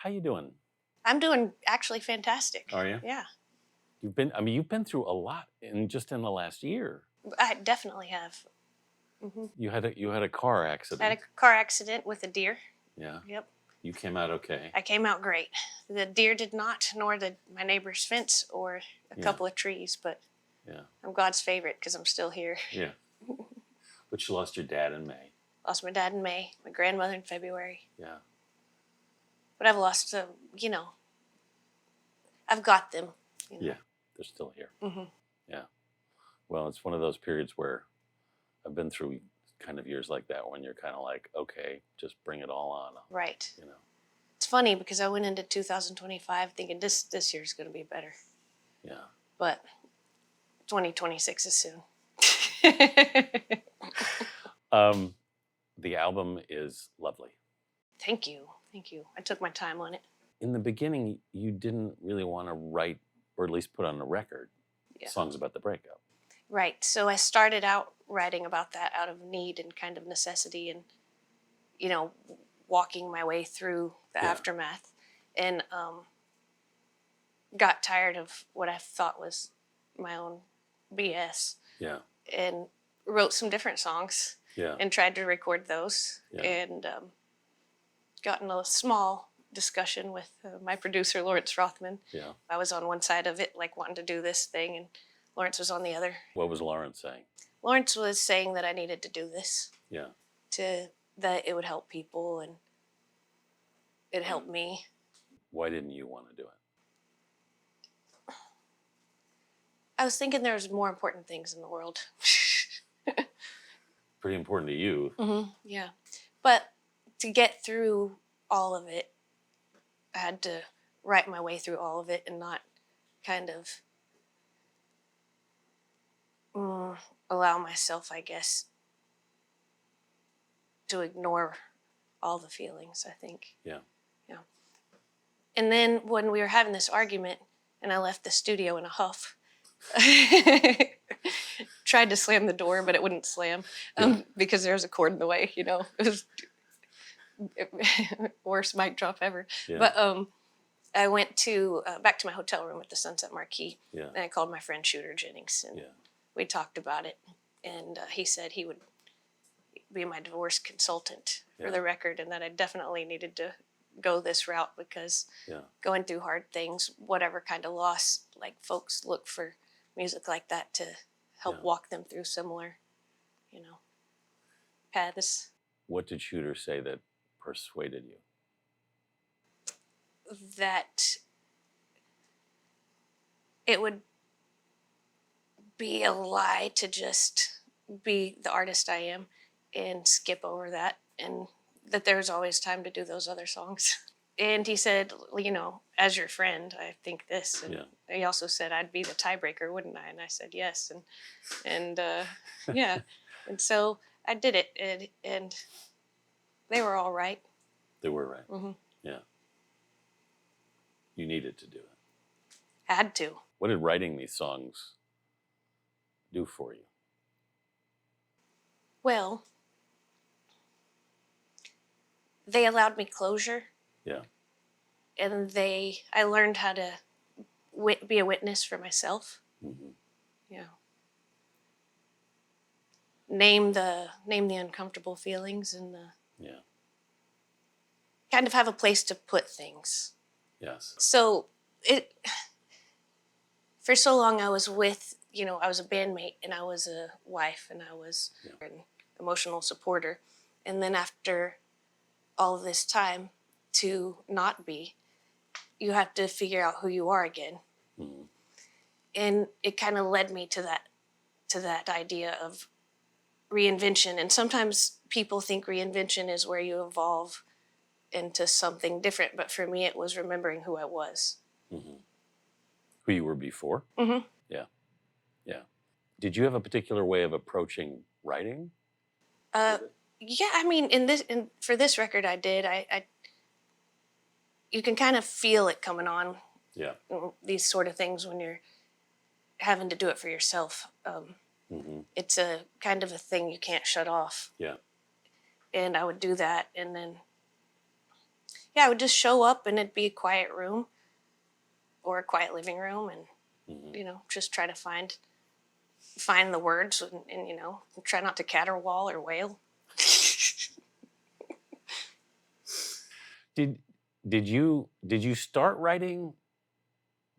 How you doing? I'm doing actually fantastic. Are you? Yeah, You've been through a lot in the last year. I definitely have. You had a car I had accident. a car accident with a deer. Yeah. Yep. You came out okay. I came out great. The deer did not, nor did my neighbor's fence or a couple of trees, but Yeah. I'm God's favorite because I'm still here. Yeah. But you lost your dad in May. Lost my dad in May, my grandmother in February. Yeah. But I've lost, I've got them. Yeah. They're still here. Mm-hmm. Yeah. Well, it's one of those periods where I've been through kind of years like that when you're kind of like, okay, just bring it all on. Right. You know. It's funny because I went into 2025 thinking this year's going to be better. Yeah. But 2026 is soon. The album is lovely. Thank you. I took my time on it. In the beginning, you didn't really want to write, or at least put on a record, songs about the breakup. Right. So I started out writing about that out of need and kind of necessity and, walking my way through the aftermath. And got tired of what I thought was my own BS. Yeah. And wrote some different songs. Yeah. And tried to record those. Yeah. And got in a small discussion with my producer, Lawrence Rothman. Yeah. I was on one side of it, like wanting to do this thing, and Lawrence was on the other. What was Lawrence saying? Lawrence was saying that I needed to do this. Yeah. That it would help people and it helped me. Why didn't you want to do it? I was thinking there was more important things in the world. Pretty important to you. Mm-hmm. Yeah. But to get through all of it, I had to write my way through all of it and not kind of allow myself, I guess, to ignore all the feelings, I think. Yeah. Yeah. And then when we were having this argument and I left the studio in a huff, tried to slam the door, but it wouldn't slam because there was a cord in the way, It was worst mic drop ever. Yeah. But I went back to my hotel room at the Sunset Marquis, and I called my friend Shooter Jennings, and we talked about it. And he said he would be my divorce consultant for the record, and that I definitely needed to go this route because going through hard things, whatever kind of loss, like folks look for music like that to help walk them through similar, paths. What did Shooter say that persuaded you? That it would be a lie to just be the artist I am and skip over that, and that there's always time to do those other songs. And he said, as your friend, I think this. And he also said I'd be the tiebreaker, wouldn't I? And I said yes. And yeah. And so I did it, and they were all right. They were right. Mm-hmm. Yeah. You needed to do it. Had to. What did writing these songs do for you? Well, they allowed me closure. Yeah. And I learned how to be a witness for myself. Mm-hmm. Yeah. Name the uncomfortable feelings and kind of have a place to put things. Yes. So for so long I was with, I was a bandmate and I was a wife and I was an emotional supporter. And then after all of this time to not be, you have to figure out who you are again. Mm-hmm. And it kind of led me to that idea of reinvention. And sometimes people think reinvention is where you evolve into something different. But for me, it was remembering who I was. Mm-hmm. Who you were before? Mm-hmm. Yeah. Yeah. Did you have a particular way of approaching writing? Yeah, I mean, for this record I did, I you can kind of feel it coming on. Yeah. These sort of things when you're having to do it for yourself. Mm-hmm. It's a kind of a thing you can't shut off. Yeah. And I would do that, and then Yeah, I would just show up and it'd be a quiet room or a quiet living room, and just try to find the words, and try not to caterwaul or wail. Did you start writing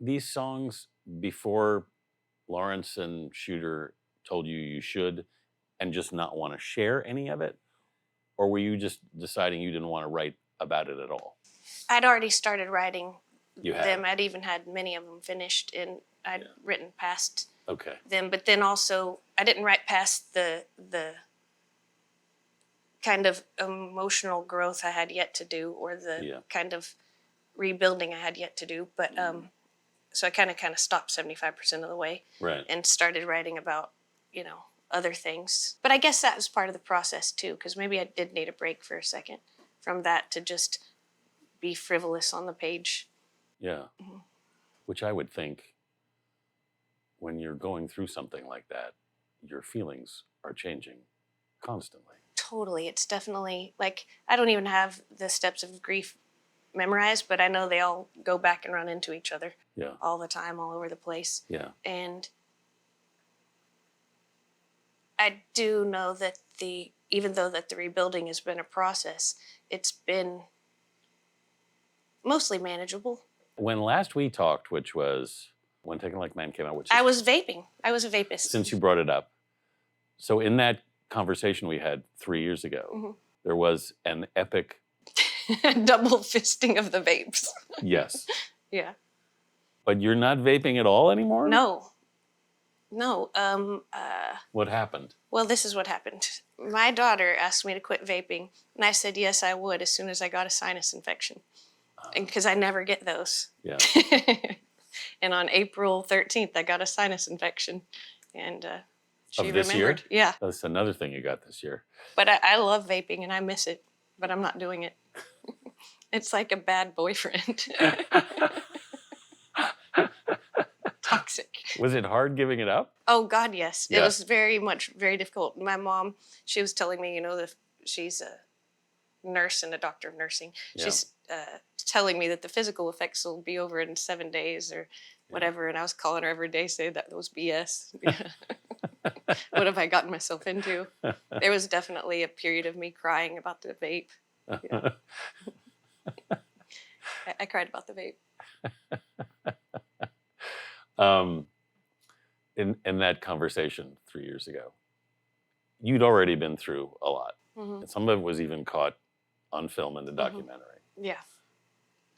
these songs before Lawrence and Shooter told you should, and just not want to share any of it? Or were you just deciding you didn't want to write about it at all? I'd already started writing You had? them. I'd even had many of them finished, and I'd written past Okay. them. But then also, I didn't write past the kind of emotional growth I had yet to do, or the kind of rebuilding I had yet to do. But so I kind of stopped 75% of the way, Right. and started writing about other things. But I guess that was part of the process too, because maybe I did need a break for a second from that to just be frivolous on the page. Yeah. Mm-hmm. Which I would think, when you're going through something like that, your feelings are changing constantly. Totally. It's definitely like, I don't even have the steps of grief memorized, but I know they all go back and run into each other all the time, all over the place. Yeah. And I do know that even though that the rebuilding has been a process, it's been mostly manageable. When last we talked, which was when Taken Like Man came out, which I was vaping. I was a vapist. Since you brought it up. So in that conversation we had 3 years ago, there was an epic double fisting of the vapes. Yes. Yeah. But you're not vaping at all anymore? No. What happened? Well, this is what happened. My daughter asked me to quit vaping, and I said yes, I would, as soon as I got a sinus infection, because I never get those. Yeah. And on April 13th, I got a sinus infection, and she of this remembered. Year? Yeah. That's another thing you got this year. But I love vaping, and I miss it, but I'm not doing it. It's like a bad boyfriend. Toxic. Was it hard giving it up? Oh, God, yes. Yeah. It was very difficult. My mom, she was telling me, she's a nurse and a doctor of nursing. Yeah. She's telling me that the physical effects will be over in 7 days or whatever. And I was calling her every day saying that was BS. What have I gotten myself into? There was definitely a period of me crying about the vape. Yeah. I cried about the vape. In that conversation 3 years ago, you'd already been through a lot. Mm-hmm. And some of it was even caught on film in the documentary. Yeah.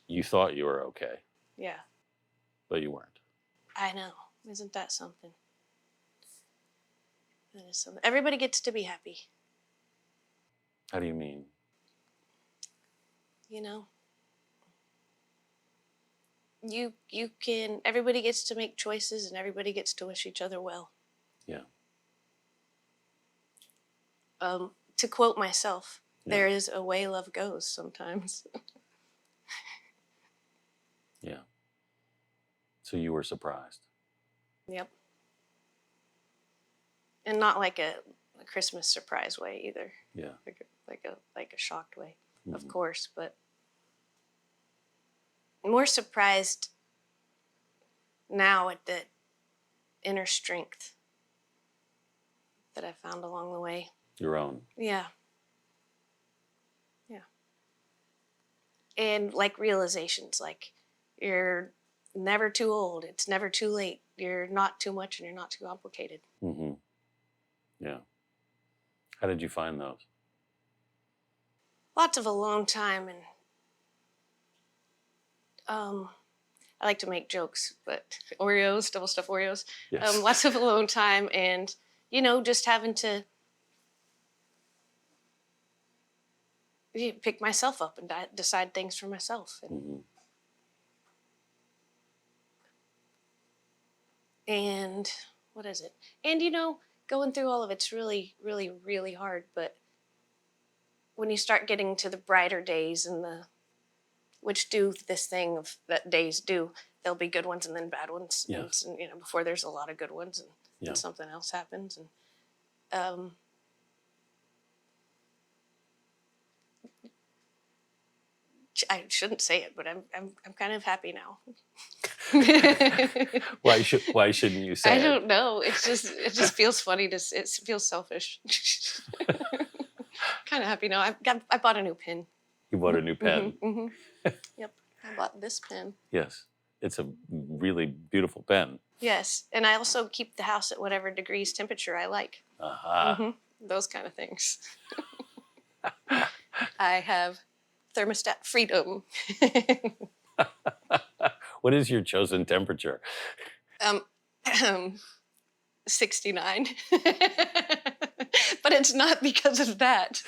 You thought you were okay. Yeah. But you weren't. I know. Isn't that something? That is something. Everybody gets to be happy. How do you mean? You can, everybody gets to make choices and everybody gets to wish each other well. Yeah. To quote myself, there is a way love goes sometimes. Yeah. So you were surprised. Yep. And not like a Christmas surprise way either. Yeah. Like a shocked way, of course, but more surprised now at the inner strength that I found along the way. Your own. Yeah. Yeah. And like realizations, like you're never too old. It's never too late. You're not too much and you're not too complicated. Mm-hmm. Yeah. How did you find those? Lots of alone time, and I like to make jokes, but Oreos, double stuffed Oreos. Yes. Lots of alone time, and just having to pick myself up and decide things for myself. And what is it? And going through all of it's really, really, really hard. But when you start getting to the brighter days and which do this thing of that days do, there'll be good ones and then bad ones. Yes. And before there's a lot of good ones, and something else happens. And I shouldn't say it, but I'm kind of happy now. Why shouldn't you say I it? don't know. It just feels funny it feels selfish. Kind of happy now. I bought a new pen. You bought a new pen. Yep, I bought this pen. Yes, it's a really beautiful pen. Yes, and I also keep the house at whatever degrees temperature I like. Aha. Those kind of things. I have thermostat freedom. What is your chosen temperature? 69. But it's not because of that.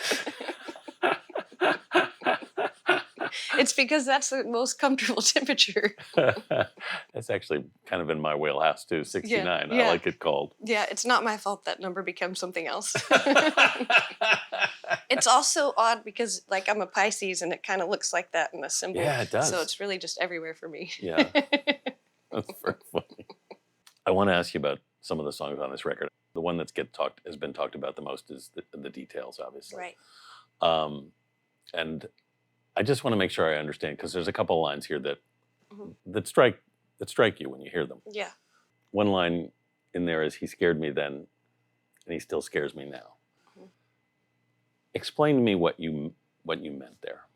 It's because that's the most comfortable temperature. That's actually kind of in my wheelhouse too, 69. Yeah. I like it cold. Yeah, it's not my fault that number becomes something else. It's also odd because, like, I'm a Pisces and it kind of looks like that in the symbol. Yeah, it does. So it's really just everywhere for me. Yeah. That's very funny. I want to ask you about some of the songs on this record. The one that's has been talked about the most is the details, obviously. Right. And I just want to make sure I understand, because there's a couple of lines here that strike you when you hear them. Yeah. One line in there is, "He scared me then, and he still scares me now." Explain to me what you meant there.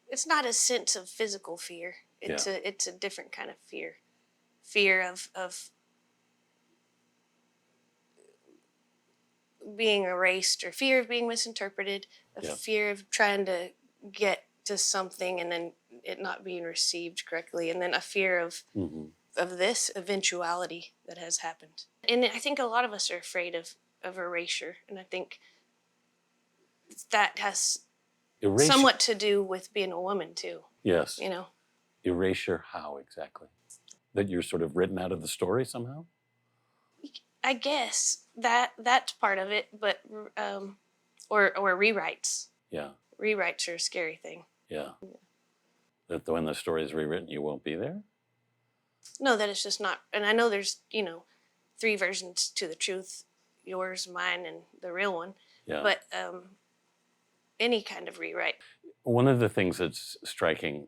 It's not a sense of physical fear. It's a different kind of fear. Fear of being erased, or fear of being misinterpreted, fear of trying to get to something and then it not being received correctly, and then a fear of this eventuality that has happened. And I think a lot of us are afraid of erasure, and I think that has somewhat to do with being a woman too. Yes. You know? Erasure, how exactly? That you're sort of written out of the story somehow? I guess that's part of it, but or rewrites. Yeah. Rewrites are a scary thing. Yeah. That when the story is rewritten, you won't be there? No, that it's just not. And I know there's, 3 versions to the truth: yours, mine, and the real one. Yeah. But any kind of rewrite. One of the things that's striking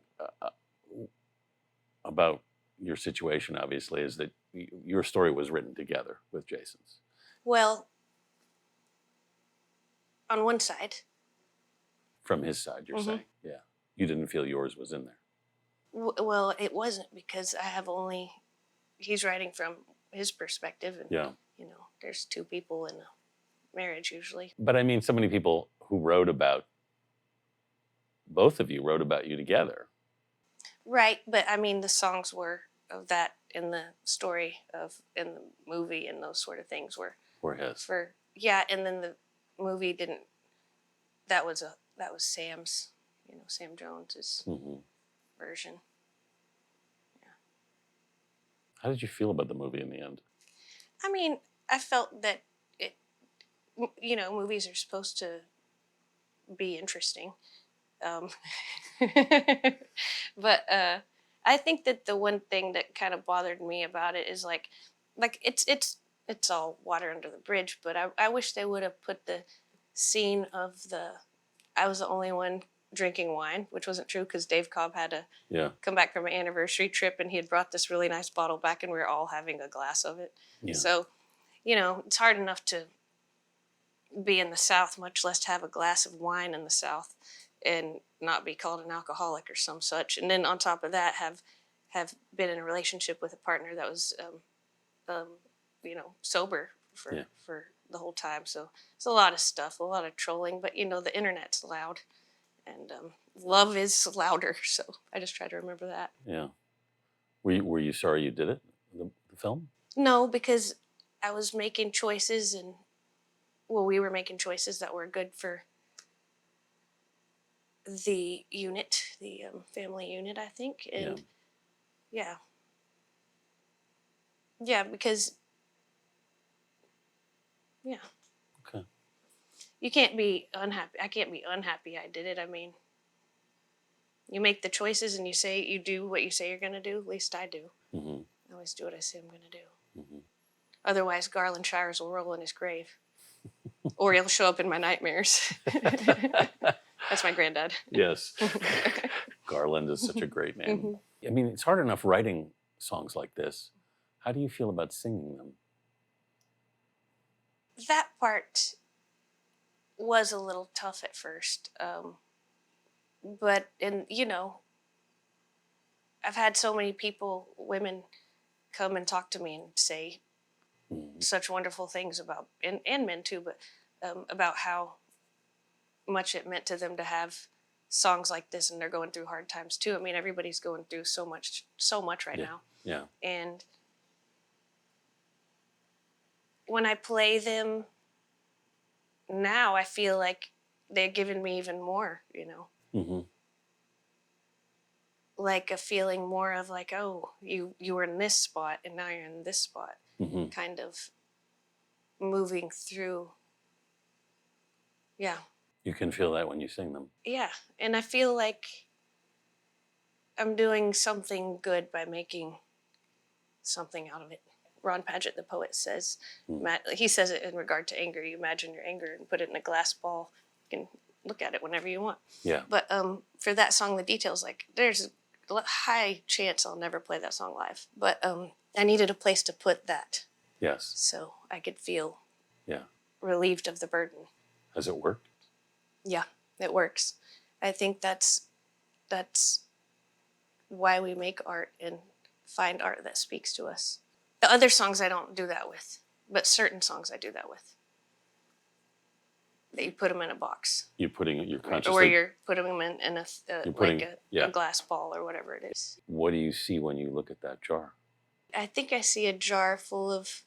about your situation, obviously, is that your story was written together with Jason's. Well, on one side. From his side, you're saying? Yeah. You didn't feel yours was in there? Well, it wasn't, because he's writing from his perspective. And, there's 2 people in a marriage usually. But I mean, so many people who both of you wrote about you together. Right, but I mean, the songs were of that in the story in the movie, and those sort of things were his. And then the movie didn't. That was Sam's, Sam Jones's version. Yeah. How did you feel about the movie in the end? I mean, I felt that movies are supposed to be interesting. But I think that the one thing that kind of bothered me about it is like it's all water under the bridge, but I wish they would have put the scene of I was the only one drinking wine, which wasn't true, because Dave Cobb had to come back from an anniversary trip, and he had brought this really nice bottle back, and we were all having a glass of it. Yeah. So, it's hard enough to be in the South, much less have a glass of wine in the South and not be called an alcoholic or some such. And then on top of that, have been in a relationship with a partner that was, sober for the whole time. So it's a lot of stuff, a lot of trolling, but the internet's loud, and love is louder. So I just try to remember that. Yeah. Were you sorry you did it, the film? No, because I was making choices, and we were making choices that were good for the unit, the family unit, I think. And yeah, because okay, you can't be unhappy. I can't be unhappy I did it. I mean, you make the choices and you do what you say you're going to do. At least I do. I always do what I say I'm going to do. Otherwise, Garland Shires will roll in his grave. Or he'll show up in my nightmares. That's my granddad. Yes. Garland is such a great name. Mhm. I mean, it's hard enough writing songs like this. How do you feel about singing them? That part was a little tough at first. But, and, I've had so many people, women, come and talk to me and say Mhm. such wonderful things about, and men too, but about how much it meant to them to have songs like this, and they're going through hard times too. I mean, everybody's going through so much right Yeah. now. Yeah. And when I play them now, I feel like they're giving me even more, Hmm. like a feeling more of like, oh, you were in this spot and now you're in this spot, Hmm. kind of moving through. Yeah. You can feel that when you sing them. Yeah. And I feel like I'm doing something good by making something out of it. Ron Padgett, the poet, says, he says it in regard to anger. You imagine your anger and put it in a glass ball. You can look at it whenever you want. Yeah. But for that song, The Details, like, there's a high chance I'll never play that song live. But I needed a place to put that Yes. so I could feel Yeah. relieved of the burden. Has it worked? Yeah, it works. I think that's why we make art and find art that speaks to us. The other songs I don't do that with, but certain songs I do that with. That you put them in a box, You're putting your or consciously. you're putting them in a You're putting- like yeah. a glass ball or whatever it is. What do you see when you look at that jar? I think I see a jar full of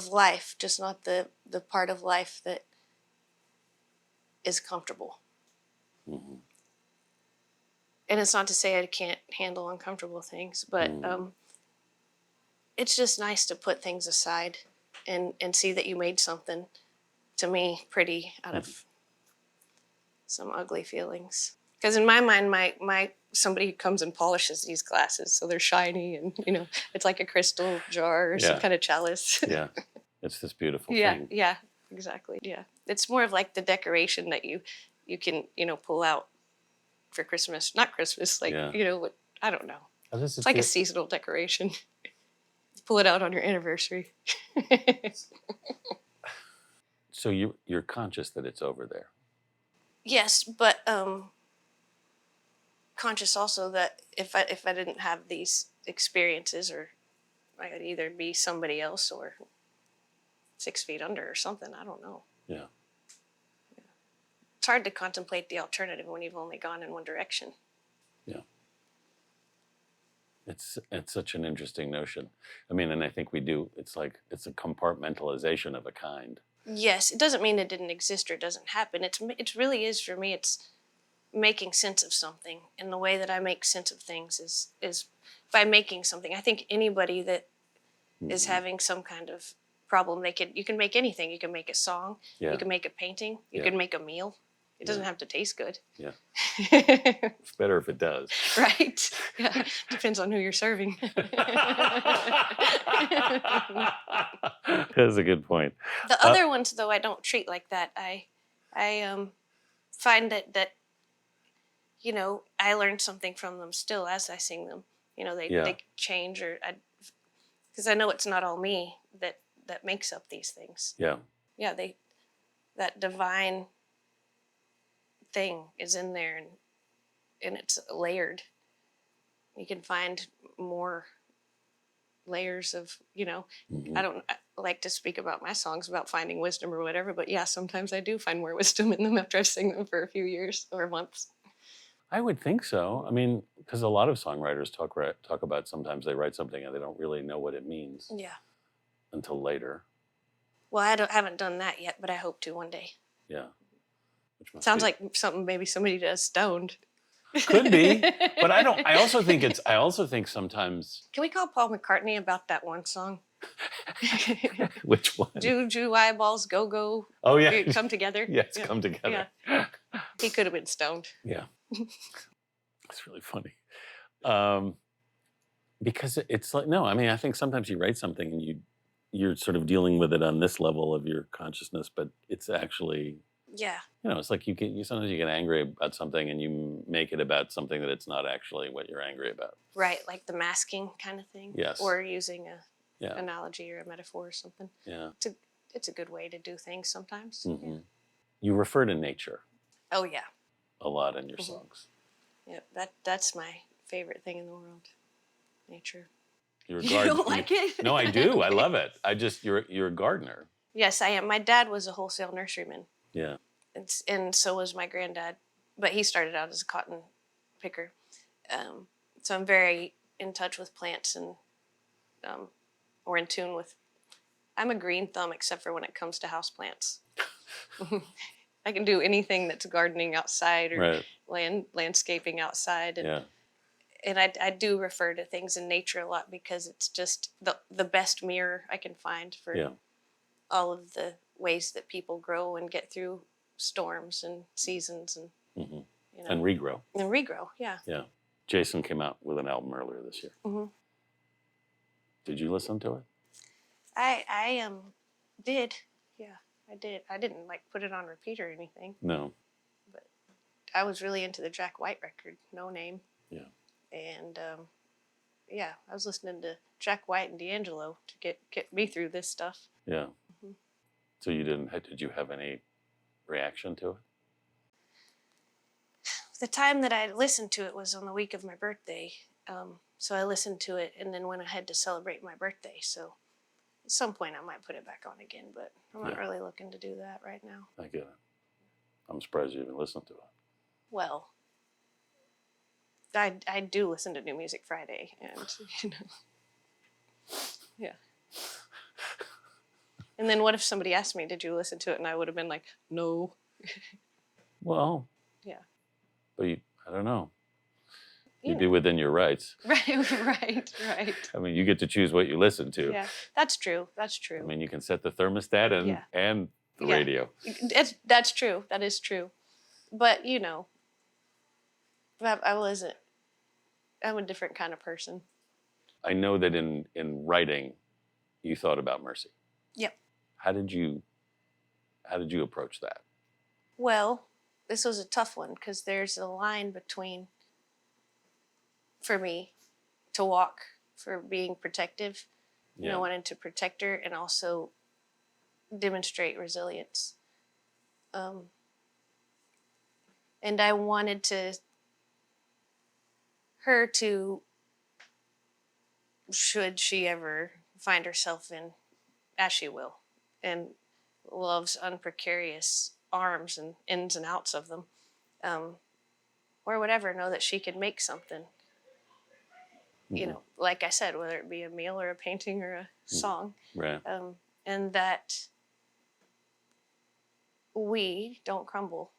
life, just not the part of life that is comfortable. Hmm. And it's not to say I can't handle uncomfortable things, but it's just nice to put things aside and see that you made something, to me, pretty out of some ugly feelings. Because in my mind, my somebody comes and polishes these glasses so they're shiny, and it's like a crystal jar or some Yeah. kind of chalice. Yeah. It's this beautiful Yeah, thing. yeah, exactly. Yeah, it's more of like the decoration that you can pull out for Christmas, not Christmas, like Yeah. I don't know. How does it It's like a feel- seasonal decoration. Pull it out on your anniversary. So you're conscious that it's over there. Yes, but conscious also that if I didn't have these experiences, or I could either be somebody else or 6 feet under or something. I don't know. Yeah. It's hard to contemplate the alternative when you've only gone in one direction. Yeah. It's such an interesting notion. I mean, and I think we do. It's like it's a compartmentalization of a kind. Yes, it doesn't mean it didn't exist or doesn't happen. It really is, for me. It's making sense of something, and the way that I make sense of things is by making something. I think anybody that is having some kind of problem, you can make anything. You can make a song. Yeah. You can make a painting. You Yeah. can make a meal. It doesn't have to taste good. Yeah. It's better if it does. Right? Yeah. Depends on who you're serving. That's a good point. The other ones, though, I don't treat like that. I find that I learn something from them still as I sing them. They change, or because I know it's not all me that makes up these things. Yeah. Yeah, that divine thing is in there, and it's layered. You can find more layers of, I don't like to speak about my songs about finding wisdom or whatever, but yeah, sometimes I do find more wisdom in them after I've sung them for a few years or months. I would think so. I mean, because a lot of songwriters talk about sometimes they write something and they don't really know what it means Yeah. until later. Well, I haven't done that yet, but I hope to one day. Yeah. Which must Sounds be- like something maybe somebody does stoned. Could be, but I don't. I also think sometimes. Can we call Paul McCartney about that one song? Which one? Juju eyeballs go. Oh yeah, Come together. Yes, come together. Yeah. He could have been stoned. Yeah, it's really funny. Because it's like no. I mean, I think sometimes you write something and you're sort of dealing with it on this level of your consciousness, but it's actually Yeah. You know, it's like sometimes you get angry about something and you make it about something that it's not actually what you're angry about. Right, like the masking kind of thing. Yes. Or using a Yeah. analogy or a metaphor or something. Yeah. It's a good way to do things sometimes. Mm-hmm. Yeah. You refer to nature Oh yeah. a lot in your songs. Yep, that's my favorite thing in the world. Nature. You're a You gardener. don't like it? No, I do. I love it. You're a gardener. Yes, I am. My dad was a wholesale nurseryman. Yeah. And so was my granddad, but he started out as a cotton picker. So I'm very in touch with plants and or in tune with. I'm a green thumb except for when it comes to house plants. I can do anything that's gardening outside or landscaping outside, and I do refer to things in nature a lot because it's just the best mirror I can find for all of the ways that people grow and get through storms and seasons and and regrow. And regrow, yeah. Yeah. Jason came out with an album earlier this year. Mm-hmm. Did you listen to it? I did. Yeah, I did. I didn't like put it on repeat or anything. No. But I was really into the Jack White record, No Name. Yeah. And yeah, I was listening to Jack White and D'Angelo to get me through this stuff. Yeah. Mm-hmm. So did you have any reaction to it? The time that I listened to it was on the week of my birthday. So I listened to it and then went ahead to celebrate my birthday. So at some point I might put it back on again, but I'm not really looking to do that right now. I get it. I'm surprised you even listened to it. Well, I do listen to New Music Friday, and yeah. And then what if somebody asked me, "Did you listen to it?" And I would have been like, "No." Well. Yeah. But I don't know. You'd be within your rights. Right. I mean, you get to choose what you listen to. Yeah, that's true. I mean, you can set the thermostat and the radio. That's true. That is true. But I'm a different kind of person. I know that in writing, you thought about mercy. Yep. How did you approach that? Well, this was a tough one because there's a line between, for me, to walk for being protective, wanting to protect her, and also demonstrate resilience. And I wanted her to, should she ever find herself in, as she will, in love's unprecarious arms and ins and outs of them, or whatever, know that she could make something. Like I said, whether it be a meal or a painting or a song. Right. And that we don't crumble